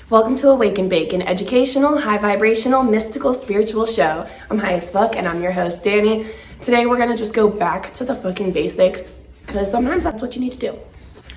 Welcome to Awaken Bake, an educational, high vibrational, mystical, spiritual show. I'm high as fuck and I'm your host, Danny. Today we're gonna just go back to the fucking basics because sometimes that's what you need to do.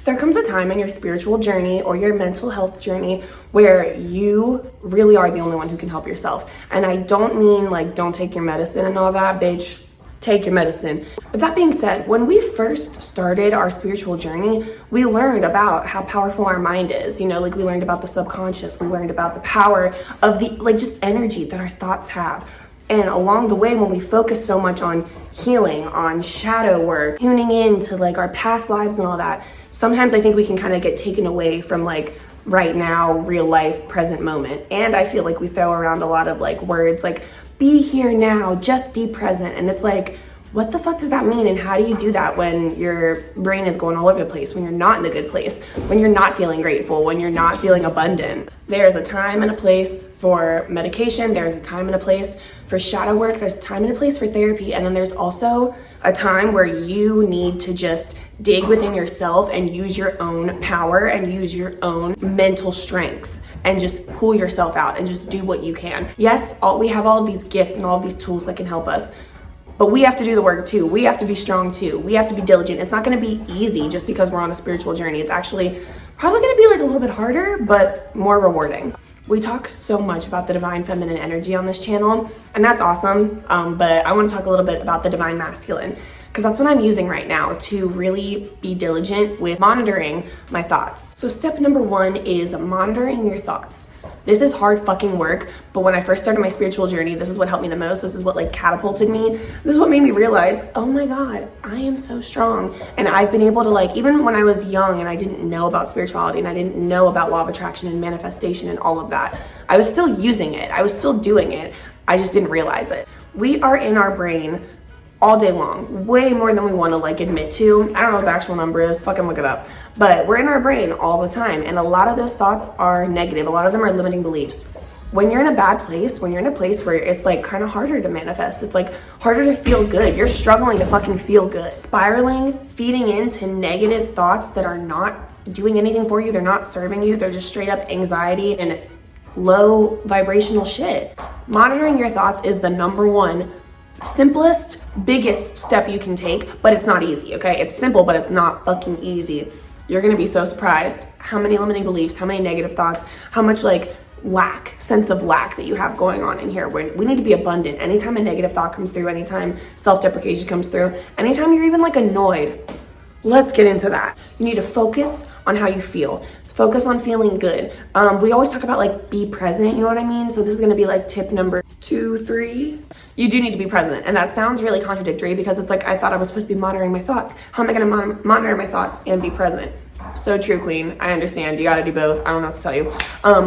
There comes a time in your spiritual journey or your mental health journey where you really are the only one who can help yourself. And I don't mean like don't take your medicine and all that, bitch. Take your medicine. But that being said, when we first started our spiritual journey, we learned about how powerful our mind is. You know, like we learned about the subconscious, we learned about the power of the just energy that our thoughts have. And along the way, when we focus so much on healing, on shadow work, tuning into like our past lives and all that, sometimes I think we can kind of get taken away from like right now, real life, present moment. And I feel like we throw around a lot of like words like be here now, just be present. And it's like, what the fuck does that mean? And how do you do that when your brain is going all over the place, when you're not in a good place, when you're not feeling grateful, when you're not feeling abundant? There's a time and a place for medication. There's a time and a place for shadow work. There's a time and a place for therapy. And then there's also a time where you need to just dig within yourself and use your own power and use your own mental strength and just pull yourself out and just do what you can. Yes, we have all of these gifts and all of these tools that can help us, but we have to do the work too. We have to be strong too. We have to be diligent. It's not gonna be easy just because we're on a spiritual journey. It's actually probably gonna be like a little bit harder, but more rewarding. We talk so much about the divine feminine energy on this channel, and that's awesome, but I wanna talk a little bit about the divine masculine, because that's what I'm using right now to really be diligent with monitoring my thoughts. So step number one is monitoring your thoughts. This is hard fucking work, but when I first started my spiritual journey, this is what helped me the most. This is what like catapulted me. This is what made me realize, oh my God, I am so strong. And I've been able to like, even when I was young and I didn't know about spirituality and I didn't know about law of attraction and manifestation and all of that, I was still using it. I was still doing it. I just didn't realize it. We are in our brain all day long, way more than we want to like admit to. I don't know what the actual number is, fucking look it up. But we're in our brain all the time, and a lot of those thoughts are negative. A lot of them are limiting beliefs. When you're in a bad place, when you're in a place where it's like kind of harder to manifest, it's like harder to feel good, you're struggling to fucking feel good, spiraling, feeding into negative thoughts that are not doing anything for you, they're not serving you, they're just straight up anxiety and low vibrational shit. Monitoring your thoughts is the number one simplest, biggest step you can take, but it's not easy, okay? It's simple, but it's not fucking easy. You're gonna be so surprised how many limiting beliefs, how many negative thoughts, how much like sense of lack that you have going on in here. We need to be abundant. Anytime a negative thought comes through, anytime self-deprecation comes through, anytime you're even like annoyed, let's get into that. You need to focus on how you feel. Focus on feeling good. We always talk about like be present, you know what I mean? So this is gonna be like tip number 2, 3. You do need to be present. And that sounds really contradictory because it's like, I thought I was supposed to be monitoring my thoughts. How am I gonna monitor my thoughts and be present? So true, queen. I understand. You gotta do both. I don't know what to tell you.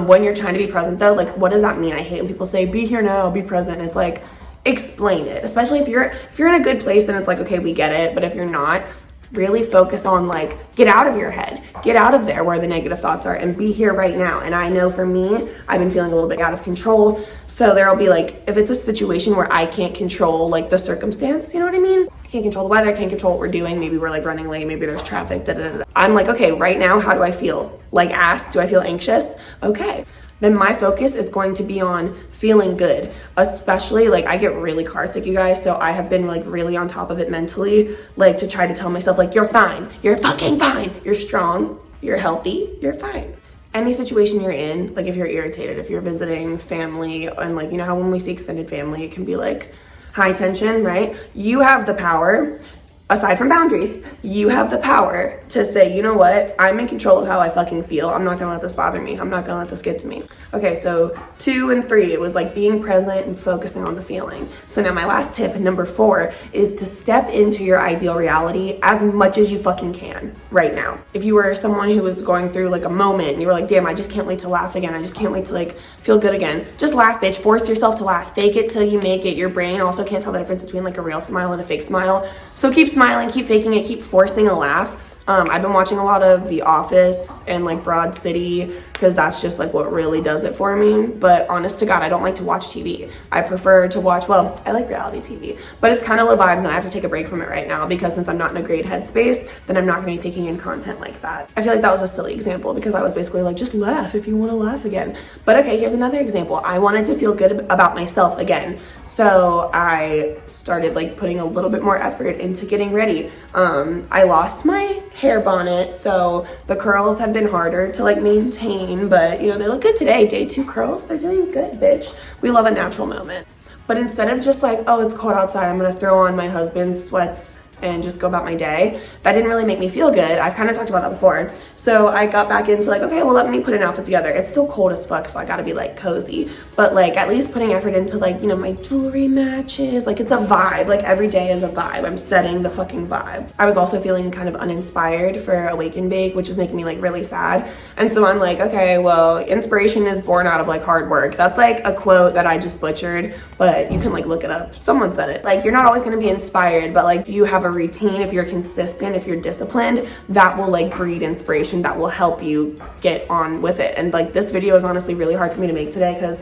When you're trying to be present though, like what does that mean? I hate when people say, be here now, be present. It's like, explain it. Especially if you're in a good place, then it's like, okay, we get it. But if you're not, really focus on like, get out of your head, get out of there where the negative thoughts are and be here right now. And I know for me, I've been feeling a little bit out of control. So there'll be like, if it's a situation where I can't control like the circumstance, you know what I mean? I can't control the weather, I can't control what we're doing. Maybe we're like running late, maybe there's traffic, da, da, da, da. I'm like, okay, right now, how do I feel? Like asked, do I feel anxious? Okay. Then my focus is going to be on feeling good, especially like I get really car sick, you guys. So I have been like really on top of it mentally, like to try to tell myself like, you're fine, you're fucking fine, you're strong, you're healthy, you're fine. Any situation you're in, like if you're irritated, if you're visiting family and like, you know how when we see extended family, it can be like high tension, right? You have the power. Aside from boundaries, you have the power to say, you know what, I'm in control of how I fucking feel. I'm not gonna let this bother me. I'm not gonna let this get to me. Okay, so 2 and 3, it was like being present and focusing on the feeling. So now my last tip, number 4, is to step into your ideal reality as much as you fucking can right now. If you were someone who was going through like a moment and you were like, damn, I just can't wait to laugh again. I just can't wait to like feel good again. Just laugh, bitch. Force yourself to laugh. Fake it till you make it. Your brain also can't tell the difference between like a real smile and a fake smile. So keep smiling, keep faking it, keep forcing a laugh I've been watching a lot of The Office and like Broad City because that's just like what really does it for me. But honest to God, I don't like to watch TV. I prefer to watch, well, I like reality TV, but it's kind of low vibes and I have to take a break from it right now because since I'm not in a great headspace, then I'm not going to be taking in content like that. I feel like that was a silly example because I was basically like, just laugh if you want to laugh again. But okay, here's another example. I wanted to feel good about myself again. So I started like putting a little bit more effort into getting ready. I lost my hair bonnet, so the curls have been harder to like maintain, but you know, they look good today. Day 2 curls, they're doing good, bitch. We love a natural moment. But instead of just like, oh, it's cold outside, I'm gonna throw on my husband's sweats and just go about my day, that didn't really make me feel good. I've kind of talked about that before. So I got back into like, okay, well, let me put an outfit together. It's still cold as fuck, so I gotta be like cozy, but like at least putting effort into like, you know, my jewelry matches, like it's a vibe. Like every day is a vibe. I'm setting the fucking vibe. I was also feeling kind of uninspired for Awake and Bake, which was making me like really sad. And so I'm like, okay, well, inspiration is born out of like hard work. That's like a quote that I just butchered, but you can like look it up. Someone said it. Like, you're not always gonna be inspired, but like you have a routine, if you're consistent, if you're disciplined, that will like breed inspiration, that will help you get on with it. And like this video is honestly really hard for me to make today because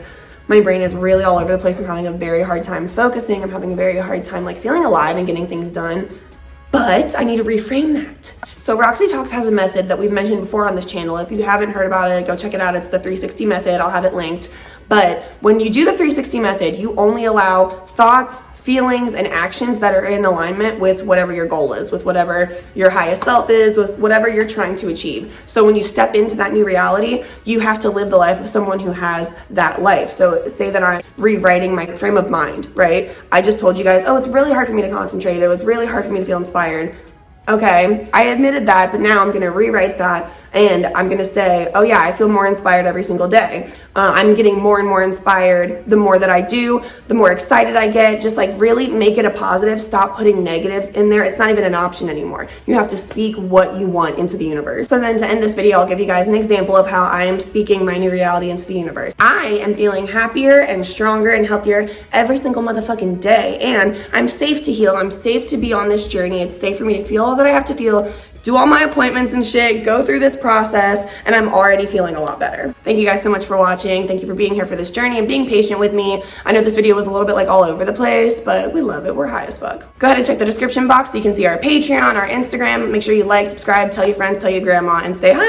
my brain is really all over the place. I'm having a very hard time focusing. I'm having a very hard time like feeling alive and getting things done, but I need to reframe that. So Roxy Talks has a method that we've mentioned before on this channel. If you haven't heard about it, go check it out. It's the 360 method. I'll have it linked. But when you do the 360 method, you only allow thoughts, feelings, and actions that are in alignment with whatever your goal is, with whatever your highest self is, with whatever you're trying to achieve. So when you step into that new reality, you have to live the life of someone who has that life. So say that I'm rewriting my frame of mind, right? I just told you guys, oh, it's really hard for me to concentrate. It was really hard for me to feel inspired. Okay, I admitted that, but now I'm gonna rewrite that and I'm gonna say, oh yeah, I feel more inspired every single day. I'm getting more and more inspired the more that I do, the more excited I get. Just like really make it a positive. Stop putting negatives in there. It's not even an option anymore. You have to speak what you want into the universe. So then to end this video, I'll give you guys an example of how I am speaking my new reality into the universe. I am feeling happier and stronger and healthier every single motherfucking day. And I'm safe to heal. I'm safe to be on this journey. It's safe for me to feel all that I have to feel, do all my appointments and shit, go through this process, and I'm already feeling a lot better. Thank you guys so much for watching. Thank you for being here for this journey and being patient with me. I know this video was a little bit like all over the place, but we love it. We're high as fuck. Go ahead and check the description box so you can see our Patreon, our Instagram. Make sure you like, subscribe, tell your friends, tell your grandma, and stay high.